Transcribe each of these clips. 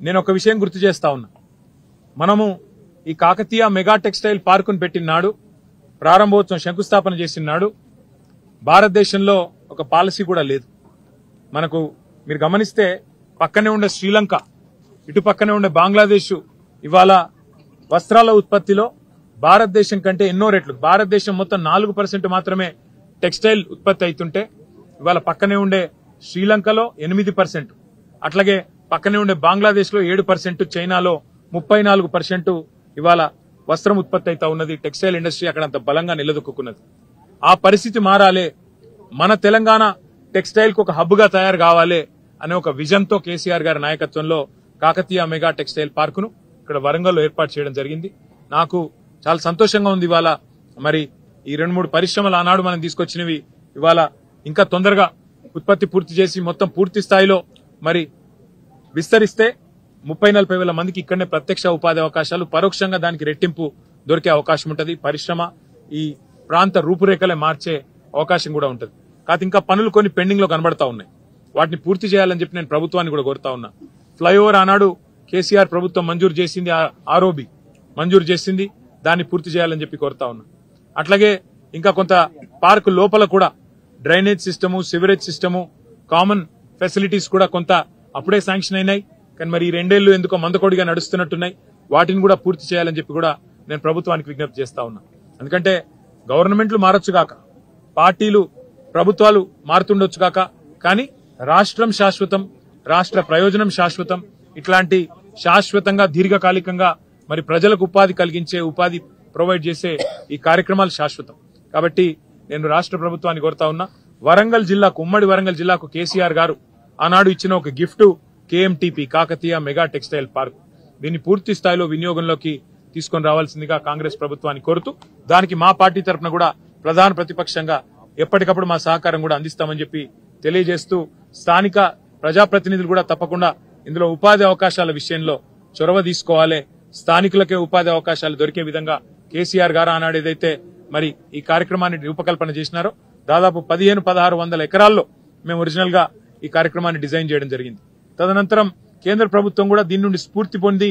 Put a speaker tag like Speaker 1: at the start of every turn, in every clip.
Speaker 1: నేను ఒక విషయం గుర్తు చేస్తా ఉన్నా. మనము ఈ కాకతీయ మెగా టెక్స్టైల్ పార్కును పెట్టిన నాడు, ప్రారంభోత్సవం శంకుస్థాపన చేసిన నాడు భారతదేశంలో ఒక పాలసీ కూడా లేదు. మనకు మీరు గమనిస్తే పక్కనే ఉండే శ్రీలంక, ఇటు పక్కనే ఉండే బంగ్లాదేశ్ ఇవాళ వస్త్రాల ఉత్పత్తిలో భారతదేశం కంటే ఎన్నో రెట్లు, భారతదేశం మొత్తం 4% మాత్రమే టెక్స్టైల్ ఉత్పత్తి అవుతుంటే ఇవాళ పక్కనే ఉండే శ్రీలంకలో 8%, అట్లాగే పక్కనే ఉండే బంగ్లాదేశ్ లో 7%, చైనాలో 34% ఇవాళ వస్త్రం ఉత్పత్తి అవుతా ఉన్నది. టెక్స్టైల్ ఇండస్ట్రీ అక్కడ అంత బలంగా నిలదొక్కున్నది. ఆ పరిస్థితి మారాలి, మన తెలంగాణ టెక్స్టైల్ కు ఒక హబ్ గా తయారు కావాలి అనే ఒక విజన్ తో కేసీఆర్ గారి నాయకత్వంలో కాకతీయ మెగా టెక్స్టైల్ పార్కును ఇక్కడ వరంగల్లో ఏర్పాటు చేయడం జరిగింది. నాకు చాలా సంతోషంగా ఉంది. ఇవాళ మరి ఈ 2-3 పరిశ్రమలు ఆనాడు మనం తీసుకొచ్చినవి ఇవాళ ఇంకా తొందరగా ఉత్పత్తి పూర్తి చేసి మొత్తం పూర్తి స్థాయిలో మరి విస్తరిస్తే 30-40 వేల మందికి ఇక్కడనే ప్రత్యక్ష ఉపాధి అవకాశాలు, పరోక్షంగా దానికి రెట్టింపు దొరికే అవకాశం ఉంటుంది. పరిశ్రమ ఈ ప్రాంత రూపురేఖలే మార్చే అవకాశం కూడా ఉంటుంది. కాదు ఇంకా పనులు కొన్ని పెండింగ్ లో కనబడతా ఉన్నాయి. వాటిని పూర్తి చేయాలని చెప్పి నేను ప్రభుత్వాన్ని కూడా కోరుతా ఉన్నా. ఫ్లైఓవర్ ఆనాడు కేసీఆర్ ప్రభుత్వం మంజూరు చేసింది, ఆర్ఓబి మంజూరు చేసింది, దాన్ని పూర్తి చేయాలని చెప్పి కోరుతా ఉన్నా. అట్లాగే ఇంకా కొంత పార్కు లోపల కూడా drainage system, sewerage system, common facilities కూడా కొంత అప్పుడే శాంక్షన్ అయినాయి. కానీ మరి ఈ 2 ఏళ్లు ఎందుకో మందకొడిగా నడుస్తున్నట్టున్నాయి. వాటిని కూడా పూర్తి చేయాలని చెప్పి కూడా నేను ప్రభుత్వానికి విజ్ఞప్తి చేస్తా ఉన్నా. ఎందుకంటే గవర్నమెంట్లు మారొచ్చు కాక, పార్టీలు ప్రభుత్వాలు మారుతుండొచ్చు కాక, కానీ రాష్ట్రం శాశ్వతం, రాష్ట్ర ప్రయోజనం శాశ్వతం. ఇట్లాంటి శాశ్వతంగా దీర్ఘకాలికంగా మరి ప్రజలకు ఉపాధి కలిగించే, ఉపాధి ప్రొవైడ్ చేసే ఈ కార్యక్రమాలు శాశ్వతం. కాబట్టి నేను రాష్ట్ర ప్రభుత్వాన్ని కోరుతా ఉన్నా, వరంగల్ జిల్లాకు, ఉమ్మడి వరంగల్ జిల్లాకు కేసీఆర్ గారు ఆనాడు ఇచ్చిన ఒక gift KMTP, Kakatiya mega textile park. దీన్ని పూర్తి స్థాయిలో వినియోగంలోకి తీసుకొని రావాల్సిందిగా కాంగ్రెస్ ప్రభుత్వాన్ని కోరుతూ, దానికి మా పార్టీ తరఫున కూడా ప్రధాన ప్రతిపక్షంగా ఎప్పటికప్పుడు మా సహకారం కూడా అందిస్తామని చెప్పి తెలియజేస్తూ, స్థానిక ప్రజాప్రతినిధులు కూడా తప్పకుండా ఇందులో ఉపాధి అవకాశాల విషయంలో చొరవ తీసుకోవాలి. స్థానికులకే ఉపాధి అవకాశాలు దొరికే విధంగా కేసీఆర్ గారు ఆనాడు ఏదైతే మరి ఈ కార్యక్రమాన్ని రూపకల్పన చేసినారో, దాదాపు 1500-1600 ఎకరాల్లో మేము ఒరిజినల్ గా ఈ కార్యక్రమాన్ని డిజైన్ చేయడం జరిగింది. తదనంతరం కేంద్ర ప్రభుత్వం కూడా దీని నుండి స్ఫూర్తి పొంది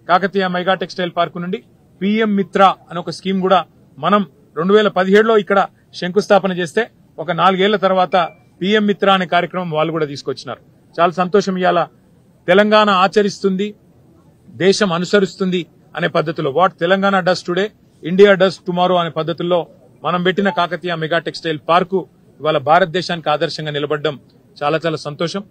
Speaker 1: కాకతీయ మెగా టెక్స్టైల్ పార్కు నుండి పిఎం మిత్ర అనే ఒక స్కీమ్ కూడా మనం 2017లో ఇక్కడ శంకుస్థాపన చేస్తే ఒక 4 ఏళ్ల తర్వాత పిఎం మిత్ర అనే కార్యక్రమం వాళ్ళు కూడా తీసుకొచ్చినారు. చాలా సంతోషం. ఇవాళ తెలంగాణ ఆచరిస్తుంది, దేశం అనుసరిస్తుంది అనే పద్ధతిలో, what Telangana does today India does tomorrow అనే పద్ధతుల్లో మనం పెట్టిన కాకతీయ మెగా టెక్స్టైల్ పార్కు ఇవాళ భారతదేశానికి ఆదర్శంగా నిలబడడం చాలా చాలా సంతోషం.